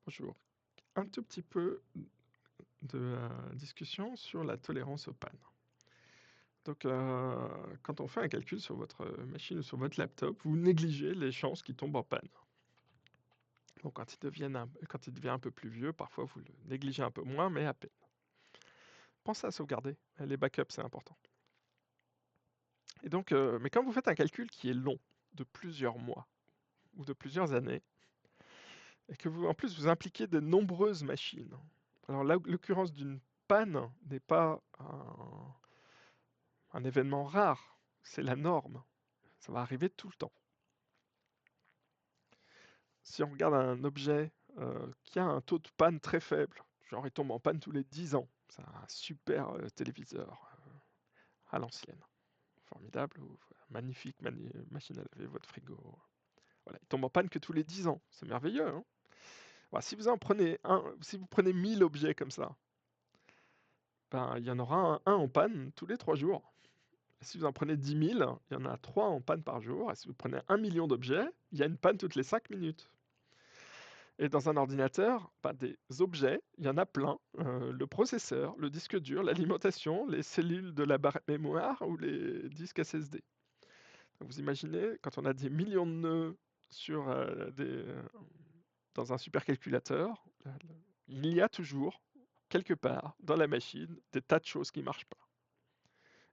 Bonjour. Un tout petit peu de discussion sur la tolérance aux pannes. Donc, quand on fait un calcul sur votre machine ou sur votre laptop, vous négligez les chances qu'il tombe en panne. Bon, quand il devient un peu plus vieux, parfois vous le négligez un peu moins, mais à peine. Pensez à sauvegarder. Les backups, c'est important. Et donc, mais quand vous faites un calcul qui est long, de plusieurs mois ou de plusieurs années, et que vous, en plus, vous impliquez de nombreuses machines. Alors là, l'occurrence d'une panne n'est pas un événement rare, c'est la norme. Ça va arriver tout le temps. Si on regarde un objet qui a un taux de panne très faible, genre il tombe en panne tous les 10 ans, c'est un super téléviseur à l'ancienne, formidable, ou magnifique machine à laver, votre frigo. Voilà, il tombe en panne que tous les 10 ans, c'est merveilleux. Hein. Voilà, si vous prenez 1000 objets comme ça, ben, il y en aura un en panne tous les 3 jours. Si vous en prenez 10 000, il y en a 3 en panne par jour. Et si vous prenez 1 million d'objets, il y a une panne toutes les 5 minutes. Et dans un ordinateur, bah, des objets, il y en a plein. Le processeur, le disque dur, l'alimentation, les cellules de la barre mémoire ou les disques SSD. Donc vous imaginez, quand on a des millions de nœuds sur, dans un supercalculateur, il y a toujours, quelque part, dans la machine, des tas de choses qui ne marchent pas.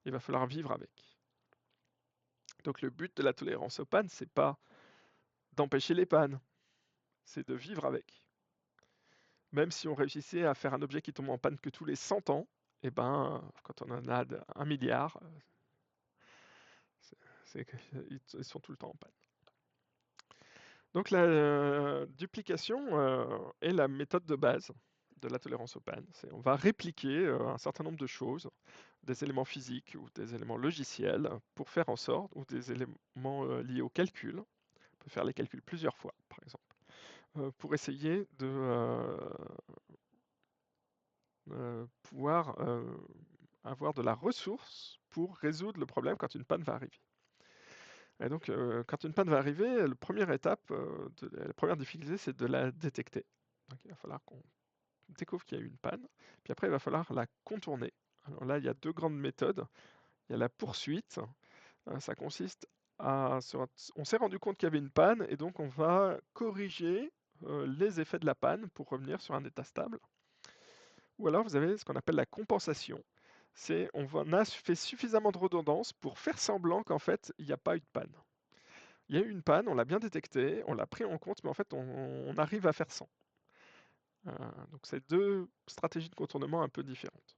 Il va falloir vivre avec. Donc le but de la tolérance aux pannes, c'est pas d'empêcher les pannes, c'est de vivre avec. Même si on réussissait à faire un objet qui tombe en panne que tous les 100 ans, et ben, quand on en a 1 milliard, ils sont tout le temps en panne. Donc la duplication est la méthode de base de la tolérance aux pannes. On va répliquer un certain nombre de choses, des éléments physiques ou des éléments logiciels, pour faire en sorte, ou des éléments liés au calcul. On peut faire les calculs plusieurs fois, par exemple, pour essayer de pouvoir avoir de la ressource pour résoudre le problème quand une panne va arriver. Et donc, quand une panne va arriver, la première difficulté, c'est de la détecter. Donc, il va falloir qu'on découvre qu'il y a eu une panne, puis après, il va falloir la contourner. Alors là, il y a deux grandes méthodes. Il y a la poursuite. Ça consiste on s'est rendu compte qu'il y avait une panne, et donc on va corriger les effets de la panne pour revenir sur un état stable. Ou alors vous avez ce qu'on appelle la compensation. C'est on a fait suffisamment de redondance pour faire semblant qu'en fait, il n'y a pas eu de panne. Il y a eu une panne, on l'a bien détectée, on l'a pris en compte, mais en fait, on arrive à faire sans. Donc c'est deux stratégies de contournement un peu différentes.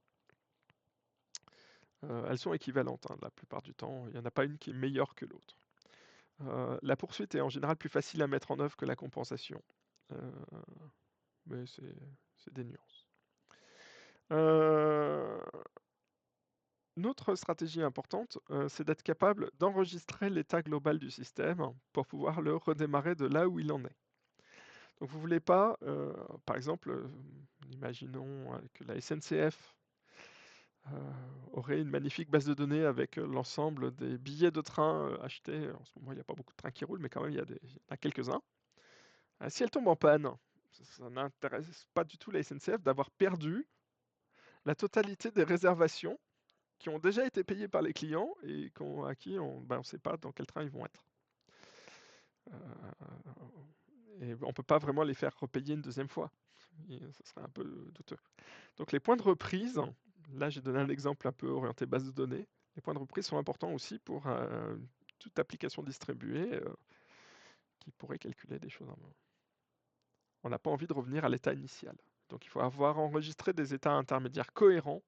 Elles sont équivalentes la plupart du temps, il n'y en a pas une qui est meilleure que l'autre. La poursuite est en général plus facile à mettre en œuvre que la compensation, mais c'est des nuances. Une autre stratégie importante, c'est d'être capable d'enregistrer l'état global du système pour pouvoir le redémarrer de là où il en est. Donc vous voulez pas, par exemple, imaginons que la SNCF aurait une magnifique base de données avec l'ensemble des billets de train achetés. En ce moment, il n'y a pas beaucoup de trains qui roulent, mais quand même, il y en a quelques-uns. Si elle tombe en panne, ça n'intéresse pas du tout la SNCF d'avoir perdu la totalité des réservations qui ont déjà été payées par les clients et à qui on ne sait pas dans quel train ils vont être. Et on ne peut pas vraiment les faire repayer une deuxième fois. Ce serait un peu douteux. Donc les points de reprise, là j'ai donné un exemple un peu orienté base de données, les points de reprise sont importants aussi pour toute application distribuée qui pourrait calculer des choses. On n'a pas envie de revenir à l'état initial. Donc il faut avoir enregistré des états intermédiaires cohérents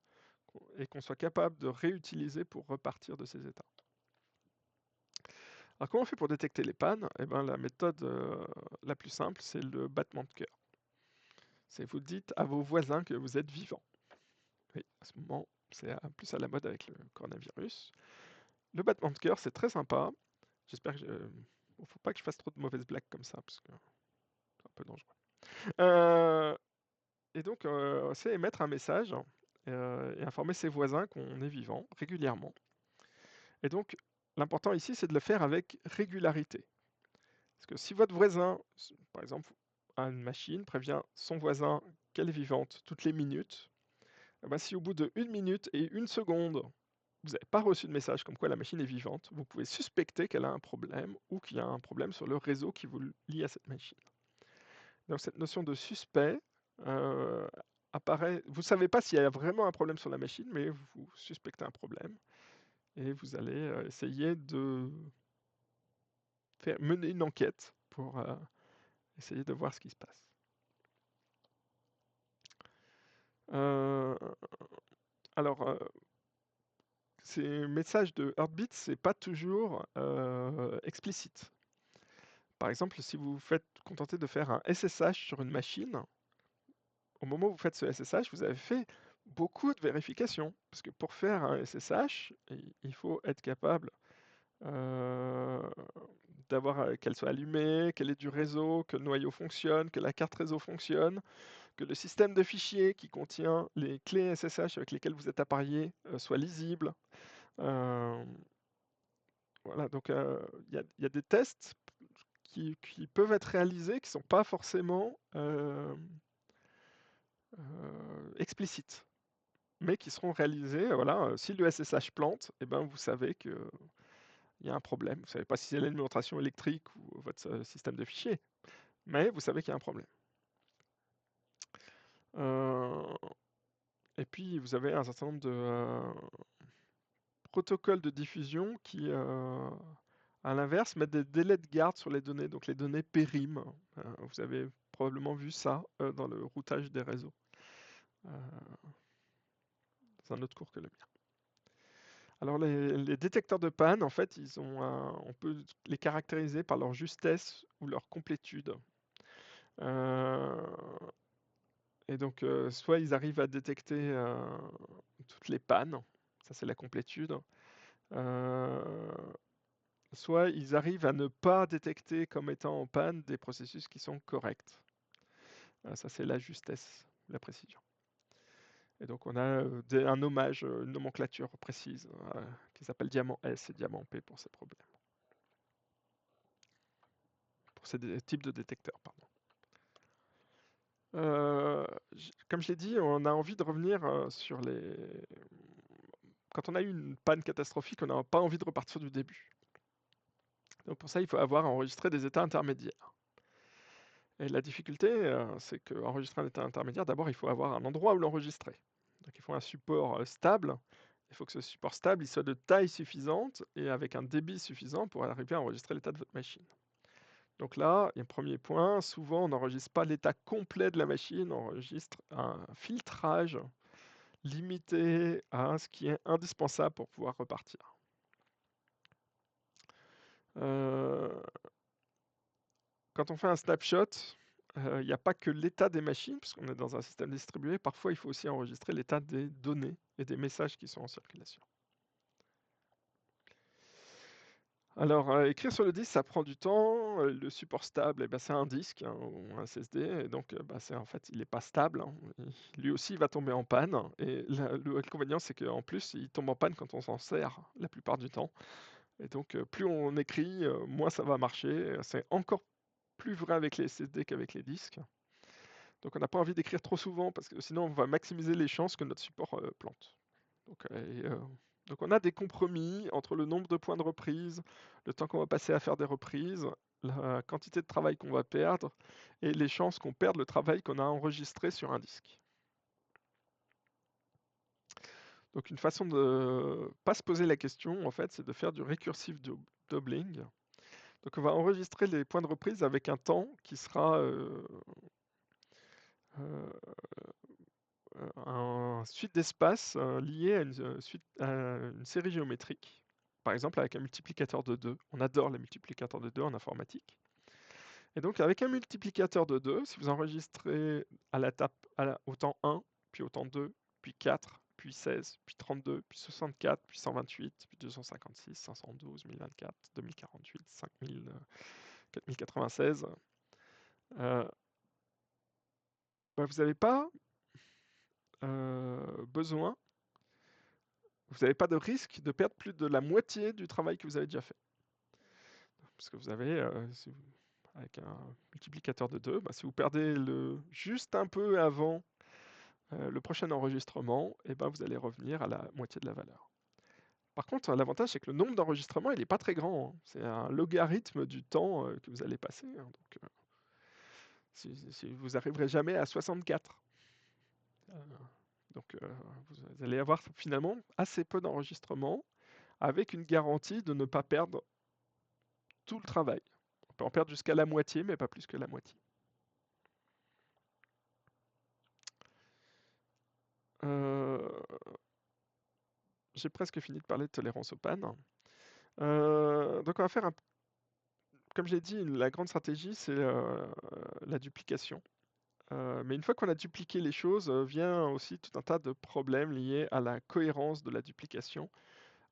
et qu'on soit capable de réutiliser pour repartir de ces états. Alors comment on fait pour détecter les pannes? Eh ben, la méthode la plus simple, c'est le battement de cœur. C'est vous dites à vos voisins que vous êtes vivant. Oui, à ce moment, c'est plus à la mode avec le coronavirus. Le battement de cœur, c'est très sympa. J'espère que ne faut pas que je fasse trop de mauvaises blagues comme ça, parce que c'est un peu dangereux. Et donc, c'est émettre un message et informer ses voisins qu'on est vivant régulièrement. Et donc, l'important ici, c'est de le faire avec régularité. Parce que si votre voisin, par exemple, à une machine, prévient son voisin qu'elle est vivante toutes les minutes, et bah, si au bout de 1 minute et 1 seconde, vous n'avez pas reçu de message comme quoi la machine est vivante, vous pouvez suspecter qu'elle a un problème ou qu'il y a un problème sur le réseau qui vous lie à cette machine. Donc cette notion de suspect, heu, apparaît vous ne savez pas s'il y a vraiment un problème sur la machine, mais vous suspectez un problème et vous allez, essayer de mener une enquête pour, essayer de voir ce qui se passe. Heu, alors, ces messages de Heartbeat, c'est pas toujours, explicite. Par exemple, si vous vous faites contenter de faire un SSH sur une machine, au moment où vous faites ce SSH, vous avez fait beaucoup de vérifications. Parce que pour faire un SSH, il faut être capable, heu, d'avoir, qu'elle soit allumée, qu'elle ait du réseau, que le noyau fonctionne, que la carte réseau fonctionne, que le système de fichiers qui contient les clés SSH avec lesquelles vous êtes apparié, soit lisible. Hem, voilà, donc il y a des tests qui peuvent être réalisés, qui sont pas forcément, explicites, mais qui seront réalisés, voilà, si le SSH plante et ben, vous savez qu'il y a un problème. Vous savez pas si c'est l'alimentation électrique ou votre, système de fichiers, mais vous savez qu'il y a un problème. Heu et puis vous avez un certain nombre de, protocoles de diffusion qui, à l'inverse, mettent des délais de garde sur les données, donc les données périment. Vous avez probablement vu ça, dans le routage des réseaux, heu, dans un autre cours que le mien. Alors les détecteurs de panne, en fait, ils ont on peut les caractériser par leur justesse ou leur complétude. Heu et donc, soit ils arrivent à détecter, toutes les pannes, ça c'est la complétude. Heu, soit ils arrivent à ne pas détecter comme étant en panne des processus qui sont corrects. Ça c'est la justesse, la précision. Et donc on a, un nommage, une nomenclature précise, qui s'appelle diamant S et diamant P pour ces problèmes. Pour ces types de détecteurs, pardon. Comme je l'ai dit, on a envie de revenir, sur les quand on a eu une panne catastrophique, on n'a pas envie de repartir du début. Donc pour ça, il faut avoir enregistré des états intermédiaires. Et la difficulté, c'est qu'enregistrer un état intermédiaire, d'abord, il faut avoir un endroit où l'enregistrer. Donc il faut un support, stable. Il faut que ce support stable, il soit de taille suffisante et avec un débit suffisant pour arriver à enregistrer l'état de votre machine. Donc là, il y a un premier point, souvent on n'enregistre pas l'état complet de la machine, on enregistre un filtrage limité à ce qui est indispensable pour pouvoir repartir. Heu, Quand on fait un snapshot, il n'y a pas que l'état des machines, puisqu'on est dans un système distribué, parfois il faut aussi enregistrer l'état des données et des messages qui sont en circulation. Alors, écrire sur le disque, ça prend du temps, le support stable et bah, c'est un disque, hein, ou un SSD et donc, bah, c'est en fait, il est pas stable, hein. Lui aussi, il va tomber en panne et l'inconvénient, c'est qu'en plus, il tombe en panne quand on s'en sert la plupart du temps et donc, plus on écrit, moins ça va marcher. C'est encore plus vrai avec les SSD qu'avec les disques. Donc on n'a pas envie d'écrire trop souvent parce que sinon on va maximiser les chances que notre support, plante. Donc, donc on a des compromis entre le nombre de points de reprise, le temps qu'on va passer à faire des reprises, la quantité de travail qu'on va perdre et les chances qu'on perde le travail qu'on a enregistré sur un disque. Donc une façon de pas se poser la question, en fait, c'est de faire du recursive doubling. Donc on va enregistrer les points de reprise avec un temps qui sera, heu un suite d'espace, lié à une série géométrique. Par exemple, avec un multiplicateur de 2. On adore les multiplicateurs de 2 en informatique. Et donc avec un multiplicateur de 2, si vous enregistrez au temps 1, puis au temps 2, puis 4, puis 16, puis 32, puis 64, puis 128, puis 256, 512, 1024, 2048, 5000, 4096, bah, vous n'avez pas, besoin vous n'avez pas de risque de perdre plus de la moitié du travail que vous avez déjà fait. Parce que vous avez, avec un multiplicateur de 2. Bah, si vous perdez juste un peu avant le prochain enregistrement, et ben, vous allez revenir à la moitié de la valeur. Par contre, l'avantage, c'est que le nombre d'enregistrements, il n'est pas très grand, hein. C'est un logarithme du temps que vous allez passer, hein. Donc, vous n'arriverez jamais à 64. Donc, vous allez avoir finalement assez peu d'enregistrements avec une garantie de ne pas perdre tout le travail. On peut en perdre jusqu'à la moitié, mais pas plus que la moitié. J'ai presque fini de parler de tolérance aux pannes. Donc on va faire comme j'ai dit, la grande stratégie, c'est la duplication. Mais une fois qu'on a dupliqué les choses, vient aussi tout un tas de problèmes liés à la cohérence de la duplication,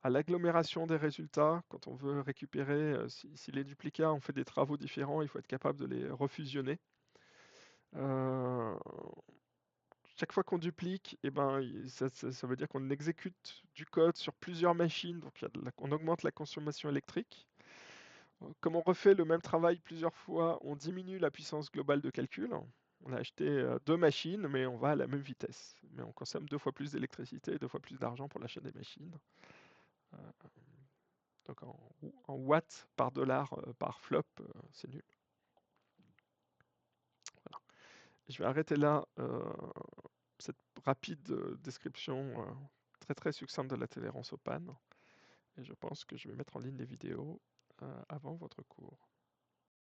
à l'agglomération des résultats. Quand on veut récupérer, si les duplicats ont fait des travaux différents, il faut être capable de les refusionner. Chaque fois qu'on duplique, eh ben, ça veut dire qu'on exécute du code sur plusieurs machines, donc on augmente la consommation électrique. Comme on refait le même travail plusieurs fois, on diminue la puissance globale de calcul. On a acheté 2 machines, mais on va à la même vitesse. Mais on consomme 2 fois plus d'électricité et 2 fois plus d'argent pour l'achat des machines. Euh, donc en watts par dollar par flop, c'est nul. Voilà. Je vais arrêter là cette rapide description très très succincte de la tolérance aux pannes. Et je pense que je vais mettre en ligne les vidéos avant votre cours.